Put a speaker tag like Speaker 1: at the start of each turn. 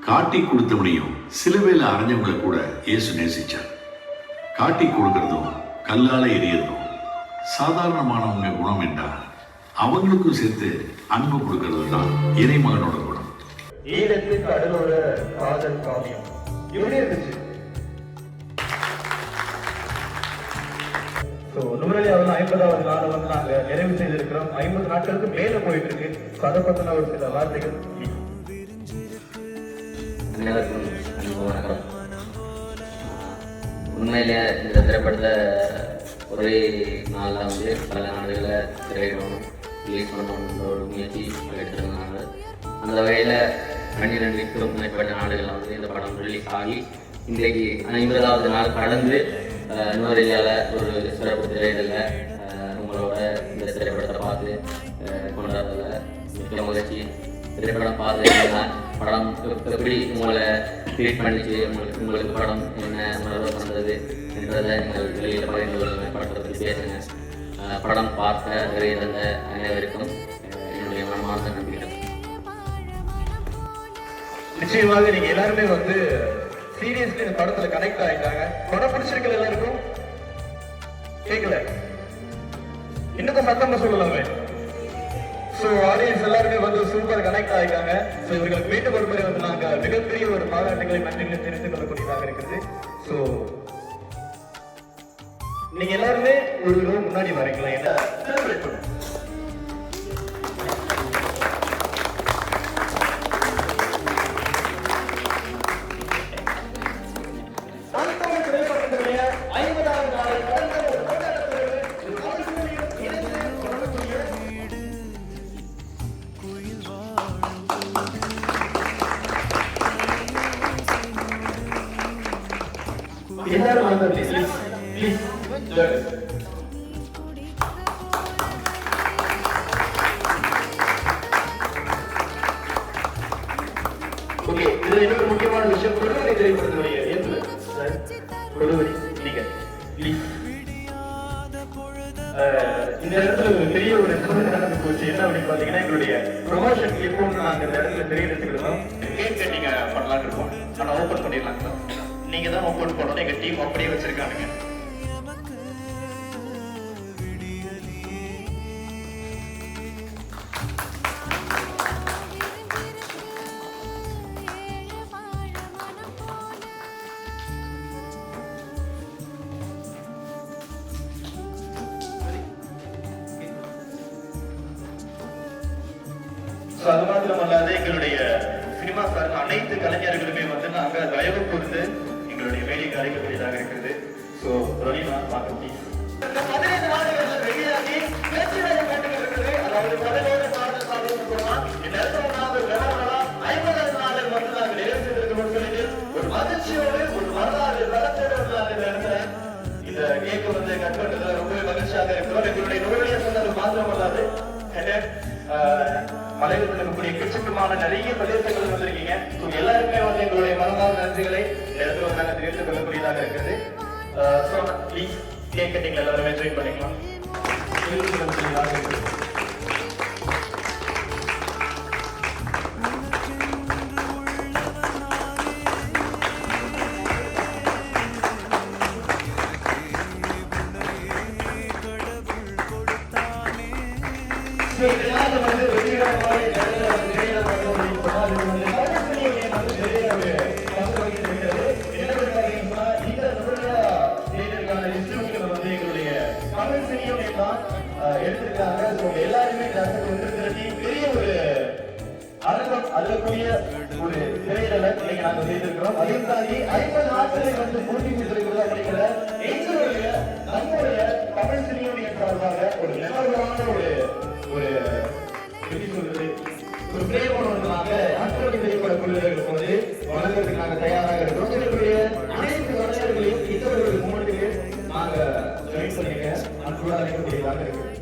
Speaker 1: காட்டி கொடுத்தவனையும் சிலுவையில் அரைஞ்சவங்களை கூட இயேசு நேசிச்சார். காட்டி கொடுக்கறதும் கல்லால எரியறதும் சாதாரணமானவங்க குணம் என்றா அவங்களுக்கும் சேர்த்து அன்பு கொடுக்கறது தான் இறைமகனோட குணம்.
Speaker 2: ஈழத்துக்கு அடுத்தோட காதல் காவியம் எப்படி இருந்துச்சு? நுவரெலியா 50வது நாள் வந்து நாங்க நிறைவு செய்திருக்கிறோம். 50 நாட்களுக்கு மேல போயிட்டு இருக்கு. அதை பத்தின ஒரு சில வார்த்தைகள்.
Speaker 3: உண்மையிலேயே இந்த திரைப்படத்தை ஒரே நாளில் வந்து பல நாடுகளில் திரையிடணும் ரிலீஸ் பண்ணணுன்ற ஒரு முயற்சி எடுத்திருந்தாங்க. அந்த வகையில் 12க்கும் மேற்பட்ட நாடுகளில் வந்து இந்த படம் ரிலீஸ் ஆகி இன்றைக்கு 50வது நாள் கடந்து நுவரெலியாவில் ஒரு சிறப்பு திரையிடலில் உங்களோட இந்த திரைப்படத்தை பார்த்து கொண்டாடுறதில் மிக்க மகிழ்ச்சி. திரைப்படம் பார்த்து படம் எப்படி உங்களை ட்ரீட் பண்ணிச்சு, உங்களுக்கு படம் என்ன உணர்வு பண்ணுறது என்றதை நீங்கள் வெளியில் பகிர்ந்து படத்தை பேசுங்க. படம் பார்க்க திரையிடந்த அனைவருக்கும் என்னுடைய மனமார்ந்த நம்பிக்கை.
Speaker 2: நிச்சயமாக நீங்க எல்லாருமே வந்து சீரியஸ்லி இந்த படத்துல கனெக்ட் ஆயிட்டாங்க. படம் பிடிச்சிருக்கல எல்லாருக்கும்? கேட்கல, இன்னும் சத்தமா சொல்லலாமே. ஸோ ஆடியன்ஸ் எல்லாருமே வந்து சூப்பர் கனெக்ட் ஆகிட்டாங்க. ஸோ இவர்களுக்கு மீண்டும் ஒரு முறை வந்து நாங்கள் மிகப்பெரிய ஒரு பாராட்டுகளை நன்றிகளை தெரிவித்துக் கொள்ளக்கூடியதாக இருக்கிறது. ஸோ நீங்க எல்லாருமே ஒரு ரூம் முன்னாடி வரீங்களா? என்ன செலிப்ரேட் பண்ணுங்க. எல்லாரும் வந்து ப்ளீஸ் ஓகே. இதுல இன்னொரு முக்கியமான விஷயம், கொடுவரி திரைப்படத்துடைய இயக்குனர் கொடுவரி நீங்க ப்ளீஸ் இந்த இடத்துல ஒரு பெரிய ஒரு நடந்து போச்சு. என்ன அப்படின்னு பாத்தீங்கன்னா, எங்களுடைய ப்ரொமோஷன் கிளிப்பும் நாங்க இந்த இடத்துல தெரிவித்துக்கிறோம். கேக் கட்டிங்க பண்ணலான்னு இருக்கோம். ஆனா ஓபன் பண்ணிடலாம். நீங்க தான் ஓபன் பண்ணணும். எங்க டீம் அப்படியே வச்சிருக்கானுங்க. அது மாத்திரமல்லாது எங்களுடைய சினிமா சார்ந்த அனைத்து கலைஞர்களுமே வந்து நாங்க தயவு கூர்ந்து எங்களுடைய வேலைக்கு அழைக்கக்கூடியதாக இருக்கிறது. ஸோ ரொலிமா பாக்கி 15 நாடுகளில் வெளியாகி பேச்சு வேலை கேட்டுக்கிறது. அதாவது 17 நாடுகள் சாதனை சொல்லலாம். இந்த இடத்துல நாங்கள் விவரங்களா 50 நாடுகள் வந்து நாங்கள் நிறைவு செய்திருக்கிறோம் சொல்லிட்டு ஒரு மகிழ்ச்சியோடு ஒரு வரலாறு வளத்தோடு வந்து நாங்கள் இந்த இடத்துல இந்த கேக்கு வந்து கட் பண்றதுல ரொம்பவே மகிழ்ச்சியாக இருக்கிறோம். எங்களுடைய நுழைய சொன்னது மாத்திரமல்லாது மலையில் இருக்கக்கூடிய எக்கச்சக்கமான நிறைய பிரதேசங்கள் வந்திருக்கீங்க. எல்லாருமே வந்து எங்களுடைய மனதார்ந்த நன்றிகளை இடத்துல வந்து நாங்கள் தெரிவித்துக் கொள்ளக்கூடியதாக இருக்கிறது. ப்ளீஸ் கேக் கட்டிங் எல்லாருமே என்ஜாய் பண்ணிக்கலாம். எல்லாருமே பெரிய ஒரு அரங்கம் அல்லக்கூடிய ஒரு திரையிடலை இன்னைக்கு நாங்கள் செய்திருக்கிறோம். அதையும் தாண்டி 50 நாட்களை வந்து போட்டி கொடுத்திருக்கிறதா கிடைக்கிற எங்களுடைய நம்முடைய தமிழ் சினிமாவுடைய சார்பாக ஒரு நிலவரமான ஒரு எப்படி சொல்றது ஒரு பிரேமனாக அத்தனை திரைப்பட குழுவினர்களுக்கு வந்து வழங்குறதுக்கு நாங்கள் தயாராக இருக்கிறோம். எங்களுடைய அனைத்து கலைஞர்களையும் இந்த ஒரு மூமெண்ட்டுக்கு நாங்கள் ஜாயின் பண்ணிக்க அன்புடன் அழைக்கக்கூடியதாக இருக்கிறோம்.